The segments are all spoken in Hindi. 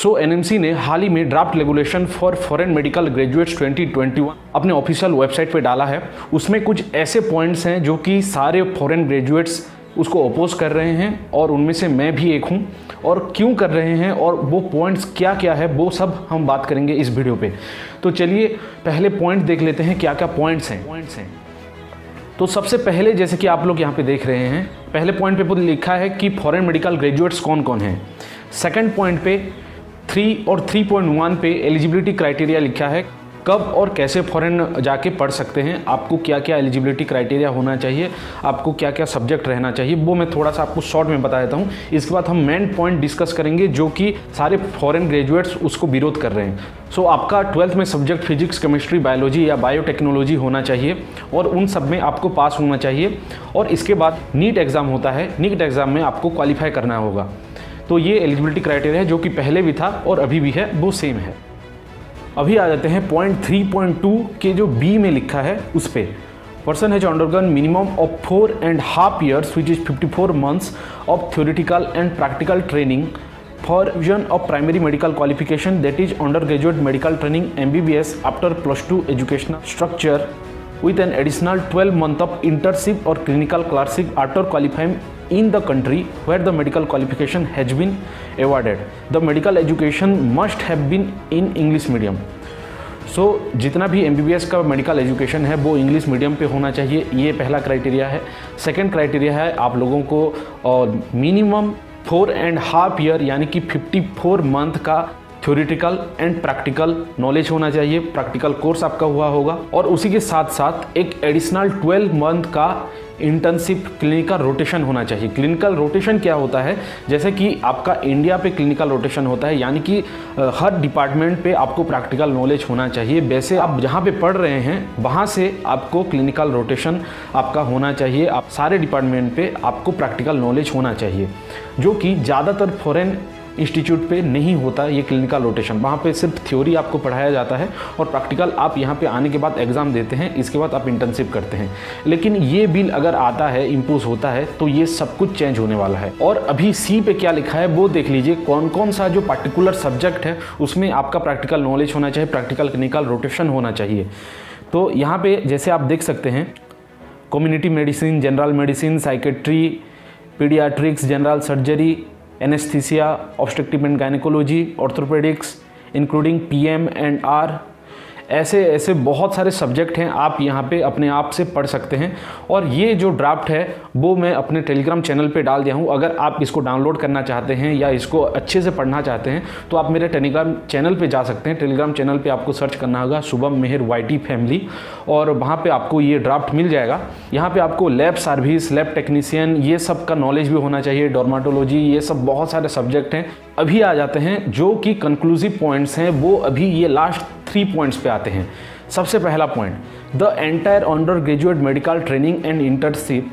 सो एनएमसी ने हाल ही में draft regulation for foreign medical graduates 2021 अपने ऑफिशियल वेबसाइट पे डाला है। उसमें कुछ ऐसे पॉइंट्स हैं जो कि सारे फॉरेन ग्रेजुएट्स उसको अपोज कर रहे हैं और उनमें से मैं भी एक हूं, और क्यों कर रहे हैं और वो पॉइंट्स क्या क्या है वो सब हम बात करेंगे इस वीडियो पे। तो चलिए पहले पॉइंट देख लेते हैं क्या क्या पॉइंट्स हैं। तो सबसे पहले जैसे कि आप लोग यहाँ पे देख रहे हैं, पहले पॉइंट पे लिखा है कि फॉरेन मेडिकल ग्रेजुएट्स कौन कौन हैं। सेकंड पॉइंट पे 3 और 3.1 पे एलिजिबिलिटी क्राइटेरिया लिखा है, कब और कैसे फॉरेन जाके पढ़ सकते हैं, आपको क्या क्या एलिजिबिलिटी क्राइटेरिया होना चाहिए, आपको क्या क्या सब्जेक्ट रहना चाहिए, वो मैं थोड़ा सा आपको शॉर्ट में बता देता हूँ। इसके बाद हम मेन पॉइंट डिस्कस करेंगे जो कि सारे फॉरेन ग्रेजुएट्स उसको विरोध कर रहे हैं। सो आपका 12th में सब्जेक्ट फिजिक्स, केमिस्ट्री, बायोलॉजी या बायोटेक्नोलॉजी होना चाहिए और उन सब में आपको पास होना चाहिए। और इसके बाद नीट एग्ज़ाम होता है, नीट एग्ज़ाम में आपको क्वालिफाई करना होगा। तो ये एलिजिबिलिटी क्राइटेरिया है जो कि पहले भी था और अभी भी है, वो सेम है। अभी आ जाते हैं पॉइंट 3.2 के जो बी में लिखा है उस पे। Person has undergone minimum of 4.5 years which is 54 months of theoretical and practical training for vision of primary medical qualification that is under graduate medical training MBBS after +2 educational structure with an additional 12 months of internship or clinical clerkship after qualifying in the country where the medical qualification has been awarded. The medical education must have been in English medium. सो जितना भी MBBS का मेडिकल एजुकेशन है वो इंग्लिश मीडियम पे होना चाहिए, ये पहला क्राइटेरिया है। सेकंड क्राइटेरिया है आप लोगों को मिनिमम 4.5 year यानी कि 54 month का थ्योरेटिकल एंड प्रैक्टिकल नॉलेज होना चाहिए, प्रैक्टिकल कोर्स आपका हुआ होगा। और उसी के साथ साथ एक एडिशनल 12 मंथ का इंटर्नशिप क्लिनिकल रोटेशन होना चाहिए। क्लिनिकल रोटेशन क्या होता है, जैसे कि आपका इंडिया पे क्लिनिकल रोटेशन होता है, यानी कि हर डिपार्टमेंट पे आपको प्रैक्टिकल नॉलेज होना चाहिए। वैसे आप जहाँ पे पढ़ रहे हैं वहाँ से आपको क्लिनिकल रोटेशन आपका होना चाहिए। आप सारे डिपार्टमेंट पे आपको प्रैक्टिकल नॉलेज होना चाहिए, जो कि ज़्यादातर फॉरेन इंस्टीट्यूट पे नहीं होता ये क्लिनिकल रोटेशन। वहाँ पे सिर्फ थ्योरी आपको पढ़ाया जाता है और प्रैक्टिकल आप यहाँ पे आने के बाद एग्ज़ाम देते हैं, इसके बाद आप इंटर्नशिप करते हैं। लेकिन ये बिल अगर आता है, इम्पोज होता है, तो ये सब कुछ चेंज होने वाला है। और अभी सी पे क्या लिखा है वो देख लीजिए, कौन कौन सा जो पर्टिकुलर सब्जेक्ट है उसमें आपका प्रैक्टिकल नॉलेज होना चाहिए, प्रैक्टिकल क्लिनिकल रोटेशन होना चाहिए। तो यहाँ पे जैसे आप देख सकते हैं, community medicine, general medicine, psychiatry, paediatrics, general surgery, anaesthesia, obstructive and gynaecology, orthopaedics including PM and R, ऐसे बहुत सारे सब्जेक्ट हैं, आप यहाँ पे अपने आप से पढ़ सकते हैं। और ये जो ड्राफ्ट है वो मैं अपने टेलीग्राम चैनल पे डाल दिया हूँ। अगर आप इसको डाउनलोड करना चाहते हैं या इसको अच्छे से पढ़ना चाहते हैं तो आप मेरे टेलीग्राम चैनल पे जा सकते हैं। टेलीग्राम चैनल पे आपको सर्च करना होगा शुभम मेहर YT फैमिली, और वहाँ पे आपको ये ड्राफ्ट मिल जाएगा। यहाँ पे आपको लैब सर्विस, लैब टेक्नीशियन, ये सब का नॉलेज भी होना चाहिए, डर्माटोलॉजी, ये सब बहुत सारे सब्जेक्ट हैं। अभी आ जाते हैं जो कि कंक्लूसिव पॉइंट्स हैं, वो अभी ये लास्ट 3 पॉइंट्स पे आते हैं। सबसे पहला point, the entire under graduate medical training and internship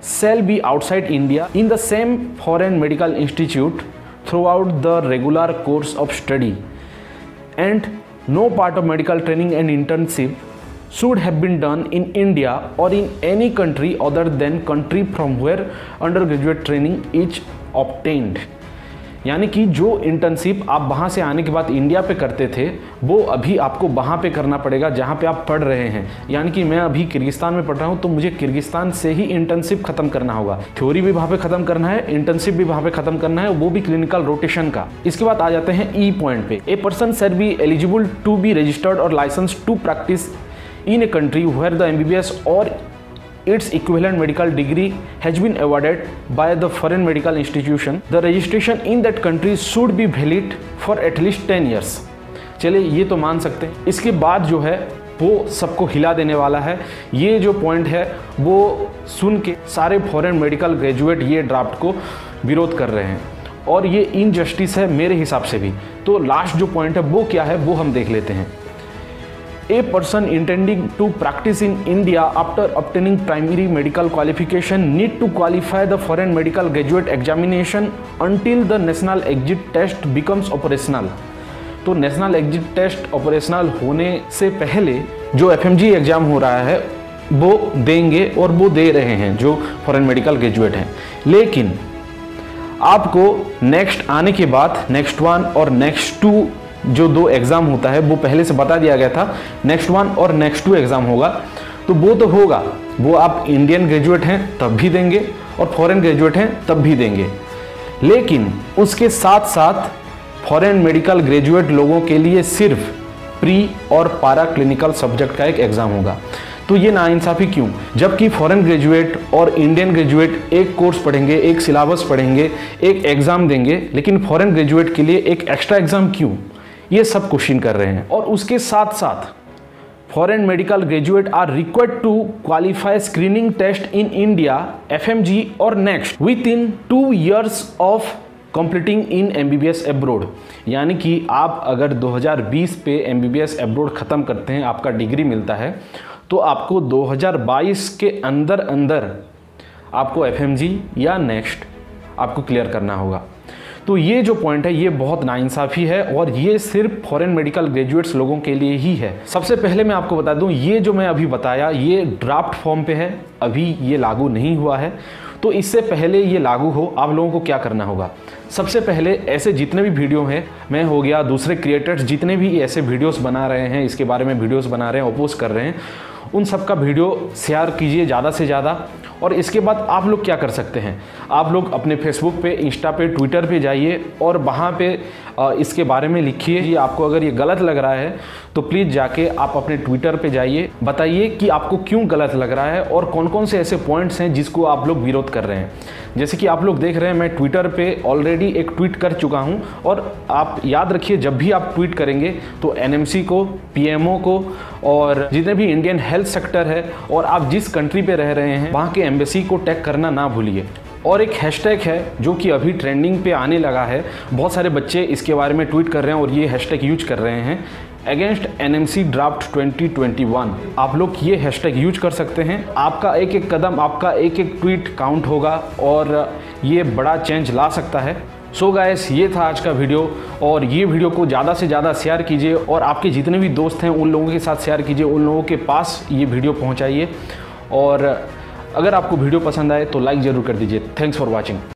shall be outside India in the same foreign medical institute throughout the regular course of study, and no part of medical training and internship should have been done in India or in any country other than country from where undergraduate training is obtained। यानी कि जो इंटर्नशिप आप वहाँ से आने के बाद इंडिया पे करते थे वो अभी आपको वहाँ पे करना पड़ेगा जहाँ पे आप पढ़ रहे हैं। यानी कि मैं अभी किर्गिस्तान में पढ़ रहा हूँ तो मुझे किर्गिस्तान से ही इंटर्नशिप खत्म करना होगा, थ्योरी भी वहाँ पे खत्म करना है, इंटर्नशिप भी वहाँ पे खत्म करना है, वो भी क्लिनिकल रोटेशन का। इसके बाद आ जाते हैं ई पॉइंट पे, a person shall be eligible to be registered or license to practise in a country where the MBBS or its equivalent medical degree has been awarded by the foreign medical institution. The registration in that country should be valid for at least 10 years। चलिए ये तो मान सकते हैं। इसके बाद जो है वो सबको हिला देने वाला है। ये जो पॉइंट है वो सुन के सारे फॉरेन मेडिकल ग्रेजुएट ये ड्राफ्ट को विरोध कर रहे हैं और ये इनजस्टिस है मेरे हिसाब से भी। तो लास्ट जो पॉइंट है वो क्या है वो हम देख लेते हैं। A person intending to practice in India after obtaining primary medical qualification need to qualify the foreign medical graduate examination until the national exit test becomes operational। तो नेशनल एग्जिट टेस्ट ऑपरेशनल होने से पहले जो FMG एग्जाम हो रहा है वो देंगे और वो दे रहे हैं जो फॉरेन मेडिकल ग्रेजुएट हैं। लेकिन आपको नेक्स्ट आने के बाद नेक्स्ट 1 और नेक्स्ट 2 जो 2 एग्ज़ाम होता है वो पहले से बता दिया गया था, नेक्स्ट 1 और नेक्स्ट 2 एग्ज़ाम होगा। तो वो तो होगा, वो आप इंडियन ग्रेजुएट हैं तब भी देंगे और फॉरेन ग्रेजुएट हैं तब भी देंगे। लेकिन उसके साथ साथ फॉरेन मेडिकल ग्रेजुएट लोगों के लिए सिर्फ प्री और पारा क्लिनिकल सब्जेक्ट का एक एग्ज़ाम होगा। तो ये नाइंसाफ़ी क्यों? जबकि फॉरेन ग्रेजुएट और इंडियन ग्रेजुएट एक कोर्स पढ़ेंगे, एक सिलेबस पढ़ेंगे, एक एग्ज़ाम देंगे, लेकिन फॉरेन ग्रेजुएट के लिए एक एक्स्ट्रा एग्ज़ाम क्यों? ये सब क्वेश्चन कर रहे हैं। और उसके साथ साथ foreign medical graduate are required to qualify screening test in India, FMG और next within 2 years of completing in MBBS abroad. यानी कि आप अगर 2020 पे MBBS एब्रोड ख़त्म करते हैं, आपका डिग्री मिलता है, तो आपको 2022 के अंदर आपको FMG या नेक्स्ट आपको क्लियर करना होगा। तो ये जो पॉइंट है ये बहुत नाइंसाफ़ी है और ये सिर्फ फॉरेन मेडिकल ग्रेजुएट्स लोगों के लिए ही है। सबसे पहले मैं आपको बता दूं, ये जो मैं अभी बताया ये ड्राफ्ट फॉर्म पे है, अभी ये लागू नहीं हुआ है। तो इससे पहले ये लागू हो, आप लोगों को क्या करना होगा? सबसे पहले ऐसे जितने भी वीडियो हैं, मैं हो गया, दूसरे क्रिएटर्स जितने भी ऐसे वीडियोस बना रहे हैं, इसके बारे में वीडियोस बना रहे हैं, अपोज कर रहे हैं, उन सब का वीडियो शेयर कीजिए ज़्यादा से ज़्यादा। और इसके बाद आप लोग क्या कर सकते हैं, आप लोग अपने फेसबुक पे, इंस्टा पे, ट्विटर पे जाइए और वहाँ पे इसके बारे में लिखिए। ये आपको अगर ये गलत लग रहा है तो प्लीज़ जाके आप अपने ट्विटर पे जाइए, बताइए कि आपको क्यों गलत लग रहा है और कौन कौन से ऐसे पॉइंट्स हैं जिसको आप लोग विरोध कर रहे हैं। जैसे कि आप लोग देख रहे हैं, मैं ट्विटर पे ऑलरेडी एक ट्वीट कर चुका हूं। और आप याद रखिए, जब भी आप ट्वीट करेंगे तो NMC को, PMO को और जितने भी इंडियन हेल्थ सेक्टर है और आप जिस कंट्री पे रह रहे हैं वहाँ के एम्बेसी को टैग करना ना भूलिए। और एक हैशटैग है जो कि अभी ट्रेंडिंग पे आने लगा है, बहुत सारे बच्चे इसके बारे में ट्वीट कर रहे हैं और ये हैशटैग यूज कर रहे हैं, अगेंस्ट NMC ड्राफ्ट 2021। आप लोग ये हैशटैग यूज कर सकते हैं। आपका एक एक कदम, आपका एक एक ट्वीट काउंट होगा और ये बड़ा चेंज ला सकता है। सो गाइस, ये था आज का वीडियो और ये वीडियो को ज़्यादा से ज़्यादा शेयर कीजिए और आपके जितने भी दोस्त हैं उन लोगों के साथ शेयर कीजिए, उन लोगों के पास ये वीडियो पहुँचाइए। और अगर आपको वीडियो पसंद आए तो लाइक ज़रूर कर दीजिए। Thanks for watching.